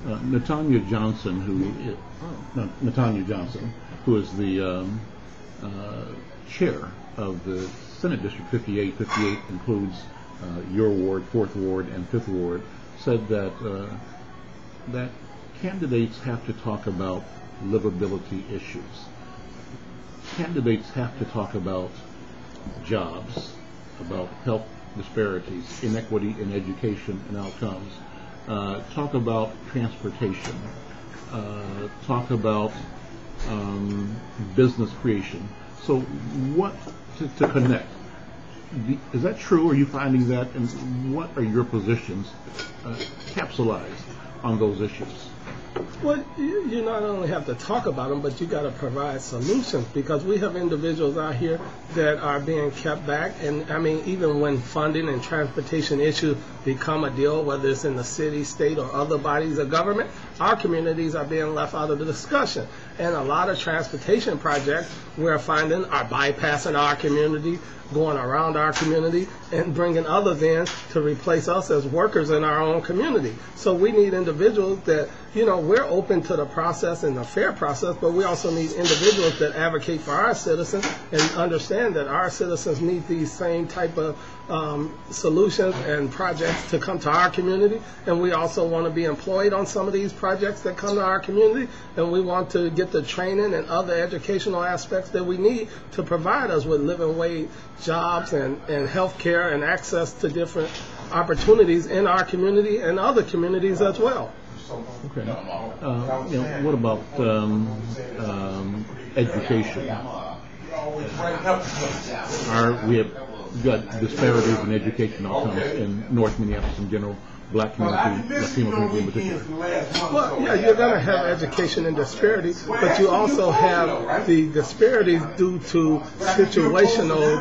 Natanya Johnson, who is the chair of the Senate District 58. 58 includes your ward, 4th Ward, and 5th Ward, said that that candidates have to talk about livability issues. Candidates have to talk about jobs, about health disparities, inequity in education and outcomes, talk about transportation, talk about business creation. So what to connect? Is that true? Are you finding that? And what are your positions capsulized on those issues? Well, you not only have to talk about them, but you got to provide solutions, because we have individuals out here that are being kept back. And I mean, even when funding and transportation issues become a deal, whether it's in the city, state, or other bodies of government, our communities are being left out of the discussion. And a lot of transportation projects we're finding are bypassing our community, going around our community, and bringing others in to replace us as workers in our own community. So we need individuals that, you know, we're open to the process and the fair process, but we also need individuals that advocate for our citizens and understand that our citizens need these same type of solutions and projects to come to our community. And we also want to be employed on some of these projects that come to our community, and we want to get the training and other educational aspects that we need to provide us with living wage jobs and health care and access to different opportunities in our community and other communities as well. Okay. What about education? We have got disparities in education outcomes in North Minneapolis in general, Black community, Latino community in particular. Well, yeah, you're going to have education and disparity, but you also have the disparities due to situational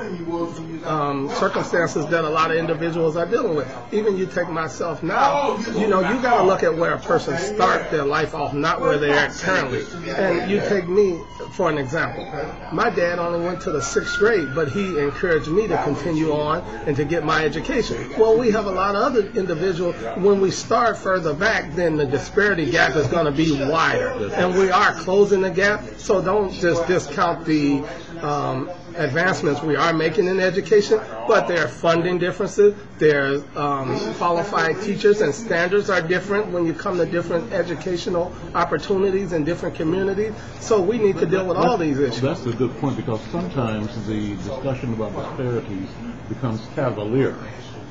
circumstances that a lot of individuals are dealing with. Even you take myself now, you know, you got to look at where a person starts their life off, not where they're at currently. And you take me for an example. My dad only went to the 6th grade, but he encouraged me to continue on and to get my education. Well, we have a lot of other individuals. When we start further back, then the disparity gap is going to be wider. And we are closing the gap, so don't just discount the advancements we are making in education, but there are funding differences, there's qualified teachers, and standards are different when you come to different educational opportunities in different communities. So we need to deal with all these issues. That's a good point, because sometimes the discussion about disparities becomes cavalier.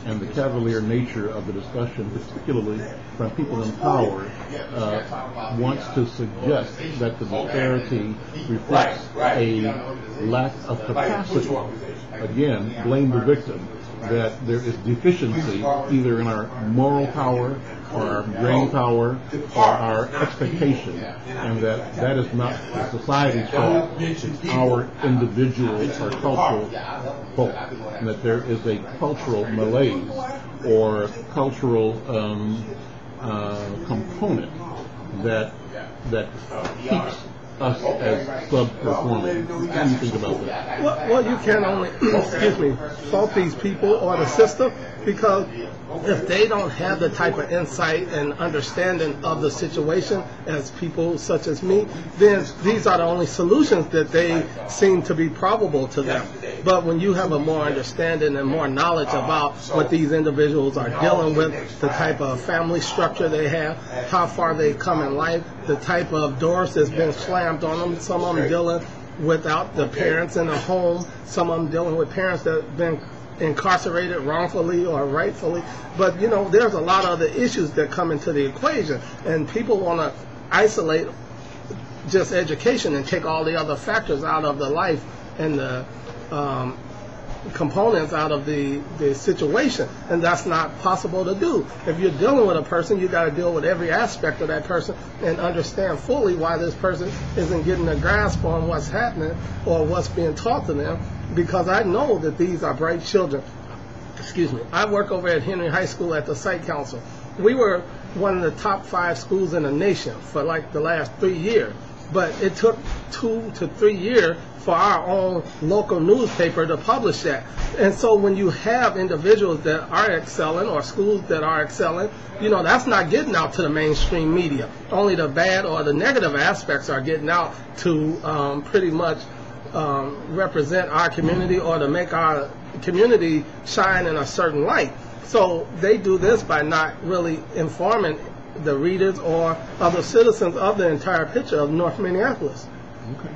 And the cavalier nature of the discussion, particularly from people in power, wants to suggest that the disparity reflects a lack of capacity. Again, blame the victim, that there is deficiency either in our moral power or our brain power or our expectation, and that is not the society's fault, it's our individual or cultural fault, and that there is a cultural malaise or cultural component that keeps us as sub-performing. How do you think about that? Well, you can only, fault these people or the system, because if they don't have the type of insight and understanding of the situation as people such as me, then these are the only solutions that they seem to be probable to them. But when you have a more understanding and more knowledge about what these individuals are dealing with, the type of family structure they have, how far they've come in life, the type of doors that's been slammed on them, some of them dealing without the parents in the home, some of them dealing with parents that have been incarcerated wrongfully or rightfully. But you know, there's a lot of other issues that come into the equation, and people want to isolate just education and take all the other factors out of the life and the components out of the situation, and that's not possible to do. If you're dealing with a person, you got to deal with every aspect of that person and understand fully why this person isn't getting a grasp on what's happening or what's being taught to them, because I know that these are bright children. I work over at Henry High School at the site council. We were one of the top 5 schools in the nation for like the last 3 years. but it took 2 to 3 years for our own local newspaper to publish that. And so when you have individuals that are excelling or schools that are excelling, that's not getting out to the mainstream media. Only the bad or the negative aspects are getting out to pretty much represent our community or to make our community shine in a certain light. So they do this by not really informing the readers or other citizens of the entire picture of North Minneapolis. Okay.